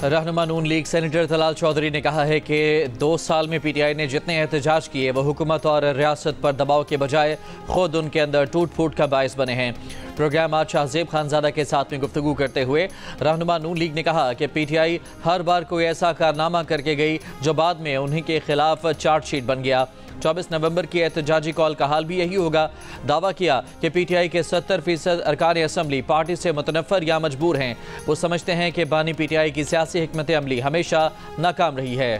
रहनुमा नून league senator Talal Chaudhary ने कहा है कि 2 साल में पीटीआई ने जितने एहतजाज किए वो हुकूमत और रियासत पर दबाव के बजाय खुद उनके अंदर टूट फूट का बायस बने हैं। प्रोग्राम आज शाहजेब खानजादा के साथ में गुफ्तगू करते हुए रहनुमा नून लीग ने कहा कि पीटीआई हर बार कोई ऐसा कारनामा करके गई जो बाद में उन्हीं के खिलाफ चार्जशीट बन गया। 24 नवंबर की एहतजाजी कॉल का हाल भी यही होगा। दावा किया कि पीटीआई के 70% अरकान असम्बली पार्टी से मुतनफ़र या मजबूर हैं। वो समझते हैं कि बानी पीटीआई की सियासी हिकमत अमली हमेशा नाकाम रही है।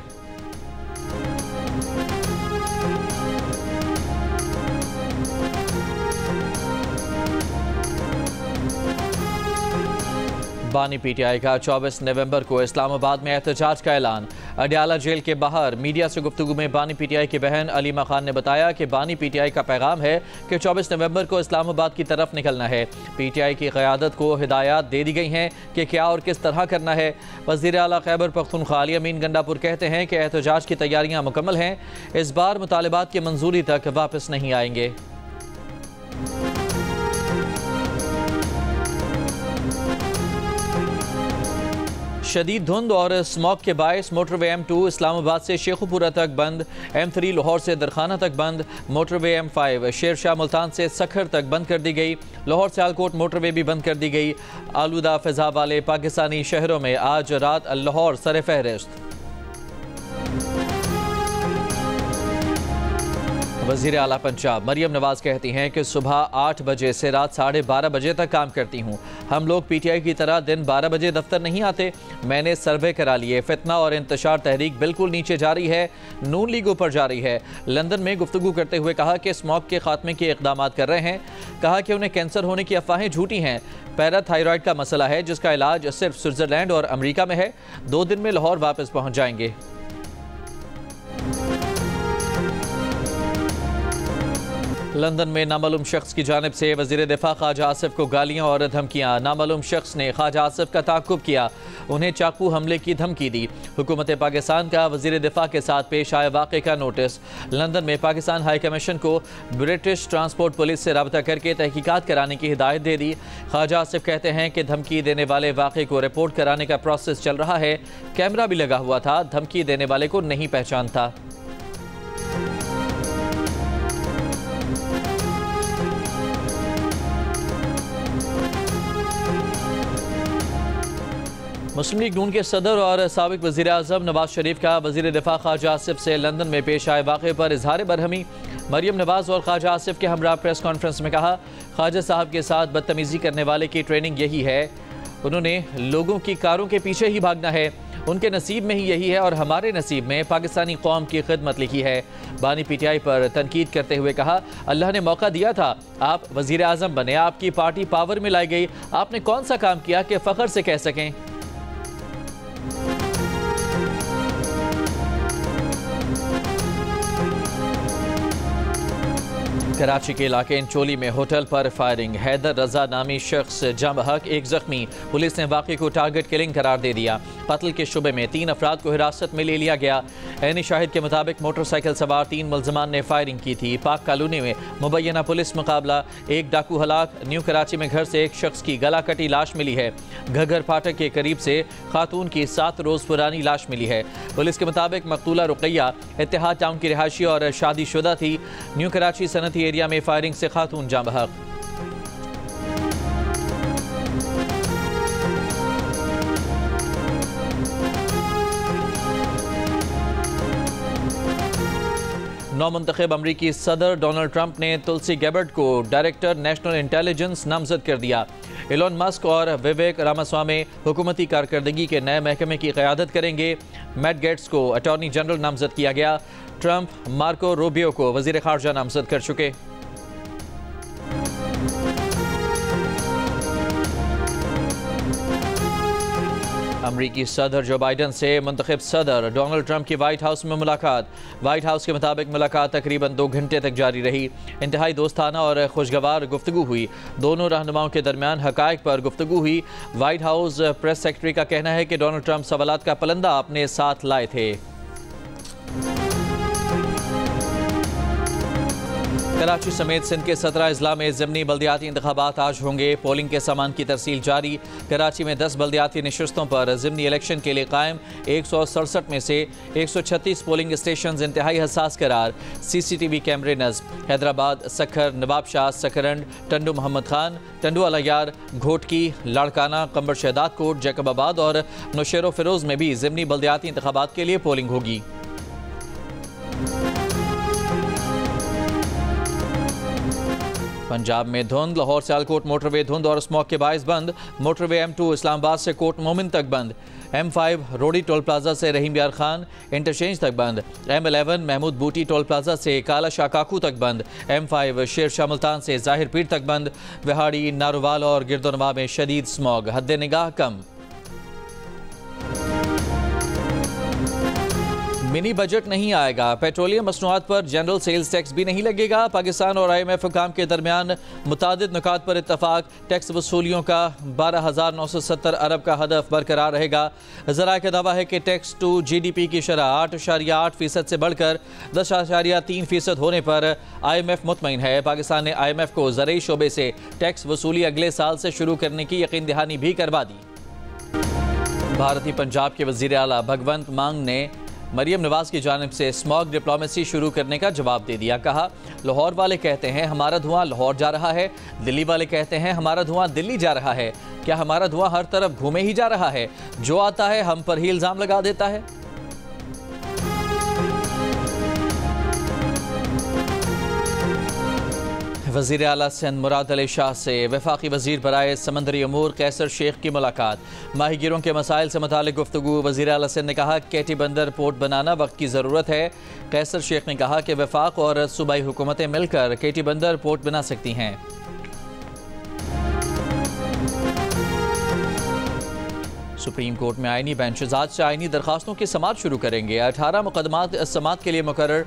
बानी पीटीआई का 24 नवंबर को इस्लामाबाद में एहतजाज का ऐलान। अडयाला जेल के बाहर मीडिया से गुफ्तगू में बानी पीटीआई की बहन अलीमा खान ने बताया कि बानी पीटीआई का पैगाम है कि 24 नवंबर को इस्लामाबाद की तरफ निकलना है। पीटीआई की क़यादत को हिदायत दे दी गई हैं कि क्या और किस तरह करना है। वज़ीर आला खैबर पख्तूनख्वा अली अमीन गंडापुर कहते हैं कि एहतजाज की तैयारियाँ मुकम्मल हैं। इस बार मुतालिबात की मंजूरी तक वापस नहीं आएंगे। शदीद धुंध और स्मॉग के बायस मोटरवे M2 इस्लामाबाद से शेखुपुरा तक बंद, M3 लाहौर से दरखाना तक बंद, मोटरवे M5 शेरशाह मुल्तान से सखर तक बंद कर दी गई। लाहौर से आलकोट मोटरवे भी बंद कर दी गई। आलूदा फ़िज़ा वाले पाकिस्तानी शहरों में आज रात लाहौर सर फहरिस्त। वज़ीर आला पंजाब मरियम नवाज कहती हैं कि सुबह 8 बजे से रात 12:30 बजे तक काम करती हूँ। हम लोग पीटीआई की तरह दिन 12 बजे दफ्तर नहीं आते। मैंने सर्वे करा लिए। फितना और इंतशार तहरीक बिल्कुल नीचे जा रही है, नून लीग ऊपर जा रही है। लंदन में गुफ्तगू करते हुए कहा कि स्मॉग के खात्मे के इक़दाम कर रहे हैं। कहा कि उन्हें कैंसर होने की अफवाहें झूठी हैं। पैराथायरॉयड का मसला है जिसका इलाज सिर्फ स्विट्ज़रलैंड और अमरीका में है। 2 दिन में लाहौर वापस पहुँच जाएंगे। लंदन में नामालूम शख्स की जानिब से वज़ीर दिफा ख्वाजा आसिफ को गालियां और धमकियां। नामालूम शख्स ने ख्वाजा आसिफ का ताक़ुब किया, उन्हें चाकू हमले की धमकी दी। हुकूमत पाकिस्तान का वज़ीर दिफा के साथ पेश आए वाक़े का नोटिस। लंदन में पाकिस्तान हाई कमीशन को ब्रिटिश ट्रांसपोर्ट पुलिस से रब्ता करके तहकीकात कराने की हिदायत दे दी। ख्वाजा आसिफ कहते हैं कि धमकी देने वाले वाक़े को रिपोर्ट कराने का प्रोसेस चल रहा है। कैमरा भी लगा हुआ था, धमकी देने वाले को नहीं पहचानता। मुस्लिम लीग नून के सदर और साबिक वज़ीर आज़म नवाज शरीफ का वज़ीर दिफा ख्वाजा आसिफ से लंदन में पेश आए वाक़े पर इजहार बरहमी। मरियम नवाज और ख्वाजा आसिफ के हमरा प्रेस कॉन्फ्रेंस में कहा, ख्वाजा साहब के साथ बदतमीज़ी करने वाले की ट्रेनिंग यही है। उन्होंने लोगों की कारों के पीछे ही भागना है। उनके नसीब में ही यही है और हमारे नसीब में पाकिस्तानी कौम की खिदमत लिखी है। बानी पीटीआई पर तनकीद करते हुए कहा, अल्लाह ने मौका दिया था, आप वज़ीर आज़म बने, आपकी पार्टी पावर में लाई गई, आपने कौन सा काम किया कि फ़ख्र से कह सकें। कराची के इलाके इंचोली में होटल पर फायरिंग। हैदर रजा नामी शख्स जम हक, एक जख्मी। पुलिस ने वाक़े को टारगेट किलिंग करार दे दिया। कत्ल के शुबे में 3 अफराद को हिरासत में ले लिया गया। ऐनी शाहिद के मुताबिक मोटरसाइकिल सवार 3 मुलजमान ने फायरिंग की थी। पाक कॉलोनी में मुबैना पुलिस मुकाबला। एक डाकू हलाक। न्यू कराची में घर से एक शख्स की गला कटी लाश मिली है। घग्गर फाटक के करीब से खातून की 7 रोज़ पुरानी लाश मिली है। पुलिस के मुताबिक मकतूला रुकैया इत्तेहाद टाउन की रिहायशी और शादीशुदा थी। न्यू कराची सनती एरिया में फायरिंग से खातून जाँ बहक। नौमुंतखब अमरीकी सदर डोनाल्ड ट्रंप ने तुलसी गैबर्ट को डायरेक्टर नेशनल इंटेलिजेंस नामजद कर दिया। एलोन मस्क और विवेक रामास्वामी हुकूमती कारकर्दगी के नए महकमे की क़यादत करेंगे। मैट गेट्स को अटॉर्नी जनरल नामजद किया गया। ट्रंप मार्को रूबियो को वज़ीर ख़ारजा नामजद कर चुके। अमरीकी सदर जो बाइडन से मुंतखब सदर डोनाल्ड ट्रंप की वाइट हाउस में मुलाकात। वाइट हाउस के मुताबिक मुलाकात तकरीबन 2 घंटे तक जारी रही। इंतहाई दोस्ताना और खुशगवार गुफ्तगू हुई। दोनों रहनुमाओं के दरमियान हकायक पर गुफ्तगू हुई। वाइट हाउस प्रेस सेक्रेटरी का कहना है कि डोनाल्ड ट्रंप सवालात का पलंदा अपने साथ लाए थे। कराची समेत सिंध के 17 अजला में ज़िमनी बल्दियाती इंतखाबात आज होंगे। पोलिंग के सामान की तरसील जारी। कराची में 10 बल्दियाती नशिस्तों पर ज़िमनी इलेक्शन के लिए कायम 167 में से 136 पोलिंग स्टेशन इंतहाई हसास करार। CCTV कैमरे नस्ब। हैदराबाद, सखर, नवाबशाह, सकरंड, टंडू मोहम्मद खान, टंडू अलयार, घोटकी, लाड़काना, कंबर शहदाद कोट, जैकबाबाद और नौशेरो फिरोज में भी ज़िमनी बल्दियाती इंतखाबात के लिए पोलिंग होगी। पंजाब में धुंध। लाहौर सियालकोट मोटरवे धुंध और स्मॉग के बायस बंद। मोटरवे M2 इस्लामाबाद से कोट मोमिन तक बंद। M5 रोडी टोल प्लाजा से रहीम यार खान इंटरचेंज तक बंद। M11 महमूद बूटी टोल प्लाजा से काला शाह काकू तक बंद। M5 शेर शाह मुल्तान से जाहिर पीर तक बंद। विहाड़ी, नारोवाल और गिरदोनवा में शदीद स्मॉग, हद निगाह कम। मिनी बजट नहीं आएगा। पेट्रोलियम मसनूआत पर जनरल सेल्स टैक्स भी नहीं लगेगा। पाकिस्तान और IMF हुकाम के दरमियान मुतादिद नुकात पर इत्तफाक। टैक्स वसूलियों का 12,970 अरब का हदफ बरकरार रहेगा। ज़राए का दावा है कि टैक्स टू GDP की शरह 8.8% से बढ़कर 10.3% होने पर IMF मुतमईन है। पाकिस्तान ने IMF को ज़राई शोबे से टैक्स वसूली अगले साल से शुरू करने की यकीन दहानी भी करवा दी। भारतीय पंजाब के वज़ीर आला भगवंत मान ने मरियम नवाज की जानिब से स्मॉग डिप्लोमेसी शुरू करने का जवाब दे दिया। कहा, लाहौर वाले कहते हैं हमारा धुआं लाहौर जा रहा है, दिल्ली वाले कहते हैं हमारा धुआं दिल्ली जा रहा है। क्या हमारा धुआं हर तरफ घूमे ही जा रहा है? जो आता है हम पर ही इल्ज़ाम लगा देता है। वज़ीर आला सिंध मुराद अली शाह से वफाकी वज़ीर बराए समंदरी अमूर कैसर शेख की मुलाकात। माहीगीरों के मसाइल से मुतालिक गुफ्तगू। वज़ीर आला सिंध ने कहा, केटी बंदर पोर्ट बनाना वक्त की ज़रूरत है। कैसर शेख ने कहा कि वफाक और सूबाई हुकूमतें मिलकर केटी बंदर पोर्ट बना सकती हैं। सुप्रीम कोर्ट में आईनी बेंचेस आज से आईनी दरखास्तों की समाअत शुरू करेंगे। 18 मुकदमात समाअत के लिए मुकर्रर।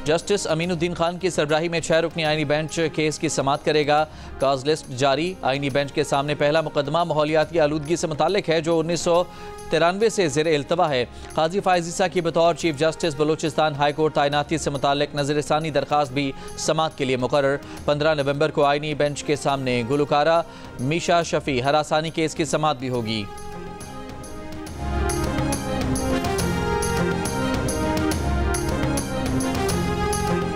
जस्टिस अमीनुद्दीन खान की सरबराही में 6 रुकनी आईनी बेंच केस की समाअत करेगा। काज लिस्ट जारी। आईनी बेंच के सामने पहला मुकदमा माहौलियाती आलूदगी से मुताल्लिक है जो 1993 से ज़ेर इल्तवा है। काजी फायज़ ईसा की बतौर chief justice Balochistan high court तैनाती से मुताल्लिक नज़रसानी दरखास्त भी समाअत के लिए मुकर्रर। 15 नवंबर को आईनी बेंच के सामने गुलकारा मीशा शफी हरासानी केस की समाअत भी होगी।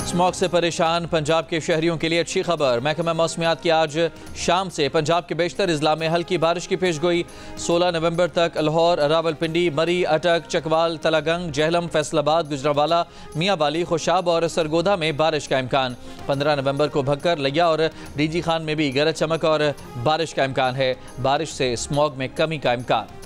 स्मॉग से परेशान पंजाब के शहरियों के लिए अच्छी खबर। महकमा मौसमियात की आज शाम से पंजाब के बेशतर अजला में हल्की बारिश की पेशगोई। 16 नवंबर तक लाहौर, रावलपिंडी, मरी, अटक, चकवाल, तलागंग, जहलम, फैसलाबाद, गुजरावाला, मियाँवाली, खुशाब और सरगोदा में बारिश का इम्कान। 15 नवंबर को भक्कर, लिया और DG खान में भी गरज चमक और बारिश का इम्कान है। बारिश से स्मॉग में कमी का इम्कान।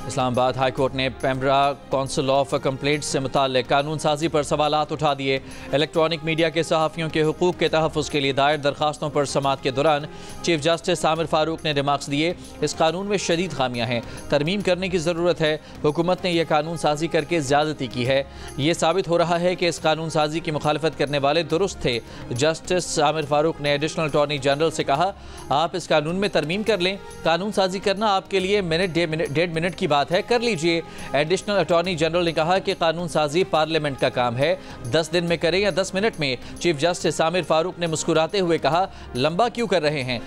इस्लामाबाद हाई कोर्ट ने पेम्ब्रा काउंसिल ऑफ कंप्लेंट्स से मुताल्लिक कानून साजी पर सवालात उठा दिए। इलेक्ट्रॉनिक मीडिया के सहाफ़ियों के हुकूक के तहफ़्फ़ुज़ के लिए दायर दरखास्तों पर समाअत के दौरान चीफ जस्टिस आमिर फारूक ने रिमार्क्स दिए। इस कानून में शदीद खामियाँ हैं, तरमीम करने की ज़रूरत है। हुकूमत ने यह कानून साजी करके ज़्यादती की है। ये साबित हो रहा है कि इस कानून साजी की मुखालफत करने वाले दुरुस्त थे। जस्टिस आमिर फारूक ने एडिशनल अटॉर्नी जनरल से कहा, आप इस कानून में तरमीम कर लें। कानून साजी करना आपके लिए डेढ़ मिनट की बात है, कर लीजिए। एडिशनल अटॉर्नी जनरल ने कहा कि कानून साजी पार्लियामेंट का काम है, 10 दिन में करें या 10 मिनट में। चीफ जस्टिस आमिर फारूक ने मुस्कुराते हुए कहा, लंबा क्यों कर रहे हैं,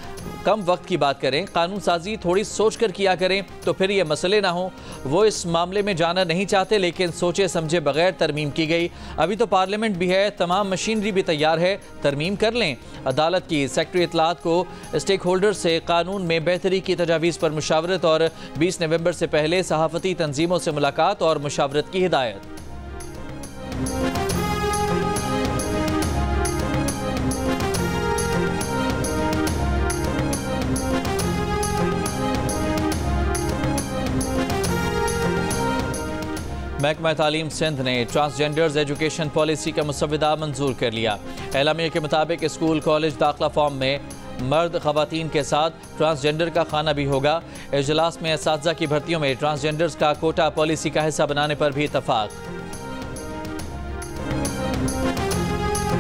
कम वक्त की बात करें। कानून साजी थोड़ी सोच कर किया करें तो फिर ये मसले ना हो। वो इस मामले में जाना नहीं चाहते, लेकिन सोचे समझे बगैर तरमीम की गई। अभी तो पार्लियामेंट भी है, तमाम मशीनरी भी तैयार है, तरमीम कर लें। अदालत की सेक्रेटरी इत्तलात को स्टेक होल्डर से कानून में बेहतरी की तजावीज़ पर मुशावरत और 20 नवंबर से पहले सहाफ़ती तंजीमों से मुलाकात और मुशावरत की हिदायत। महकमा तालीम सिंध ने ट्रांसजेंडर्स एजुकेशन पॉलिसी का मुसव्वदा मंजूर कर लिया। एलामिया के मुताबिक स्कूल कॉलेज दाखिला फॉर्म में मर्द ख़वातीन के साथ ट्रांसजेंडर का खाना भी होगा। इजलास में असातिज़ा की भर्तियों में ट्रांसजेंडर्स का कोटा पॉलिसी का हिस्सा बनाने पर भी इत्तफाक।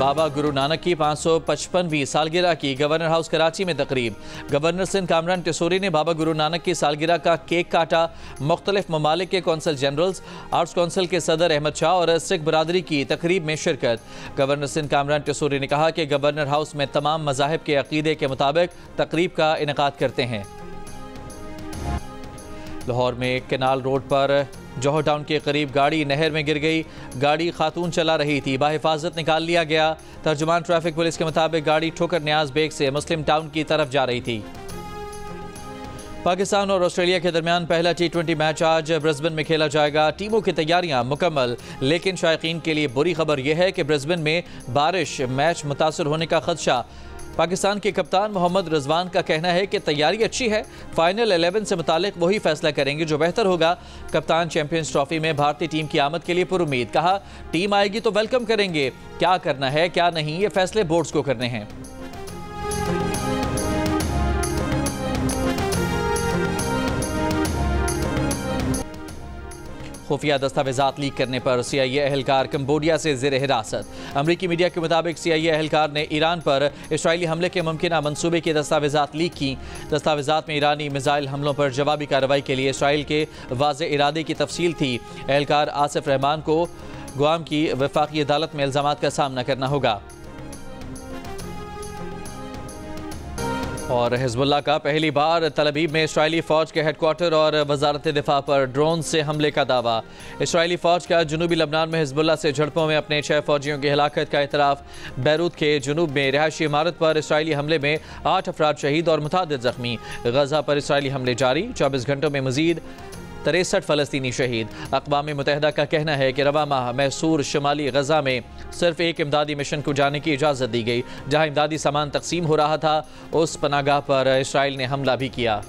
बाबा गुरु नानक की 555वीं सालगिरह की गवर्नर हाउस कराची में तकरीब। गवर्नर सिंध कामरान टिसोरी ने बाबा गुरु नानक की सालगिरह का केक काटा। मुख्तलिफ ममालिक के कौंसल जनरल्स, आर्ट्स कौंसिल के सदर अहमद शाह और सिख बरादरी की तकरीब में शिरकत। गवर्नर सिंध कामरान टिसोरी ने कहा कि गवर्नर हाउस में तमाम मज़ाहिब के अकीदे के मुताबिक तकरीब का इनेकाद करते हैं। लाहौर में केनाल रोड पर जौहर टाउन के करीब गाड़ी नहर में गिर गई। गाड़ी खातून चला रही थी, बाहिफाजत निकाल लिया गया। तर्जुमान ट्रैफिक पुलिस के मुताबिक गाड़ी ठोकर न्याज बेग से मुस्लिम टाउन की तरफ जा रही थी। पाकिस्तान और ऑस्ट्रेलिया के दरमियान पहला T20 मैच आज ब्रिस्बेन में खेला जाएगा। टीमों की तैयारियां मुकम्मल, लेकिन शायकीन के लिए बुरी खबर यह है कि ब्रिस्बेन में बारिश, मैच मुतासर होने का खदशा। पाकिस्तान के कप्तान मोहम्मद रिजवान का कहना है कि तैयारी अच्छी है, फाइनल 11 से मुतालिक वही फैसला करेंगे जो बेहतर होगा। कप्तान चैंपियंस ट्रॉफी में भारतीय टीम की आमद के लिए पुरुमीद। कहा, टीम आएगी तो वेलकम करेंगे, क्या करना है क्या नहीं ये फैसले बोर्ड्स को करने हैं। खुफिया दस्तावेजात लीक करने पर CIA अहलकार कंबोडिया से ज़ेर हिरासत। अमरीकी मीडिया के मुताबिक CIA अहलकार ने ईरान पर इसराइली हमले के मुमकिन मंसूबे के दस्तावेजात लीक की। दस्तावेजात में ईरानी मिसाइल हमलों पर जवाबी कार्रवाई के लिए इसराइल के वाज़े इरादे की तफसील थी। अहलकार आसिफ रहमान को गुआम की वफाकी अदालत में इल्ज़ामात का सामना करना होगा। और हिजबुल्लाह का पहली बार तल अवीव में इसराइली फ़ौज के हेडक्वार्टर और वजारत दिफा पर ड्रोन से हमले का दावा। इसराइली फ़ौज का जनूबी लबनान में हिजबुल्लाह से झड़पों में अपने 6 फ़ौजियों की हलाकत का इतराफ़। बैरूत के जनूब में रिहायशी इमारत पर इसराइली हमले में 8 अफराद शहीद और मुतादिद ज़ख्मी। गज़ा पर इसराइली हमले जारी, 24 घंटों में मज़ीद 63 फ़लस्तीनी शहीद। अक़वाम मुत्तहिदा का कहना है कि रवा माह मैसूर शुमाली गज़ा में सिर्फ एक इमदादी मिशन को जाने की इजाज़त दी गई। जहां इमदादी सामान तकसीम हो रहा था, उस पनागाह पर इसराइल ने हमला भी किया।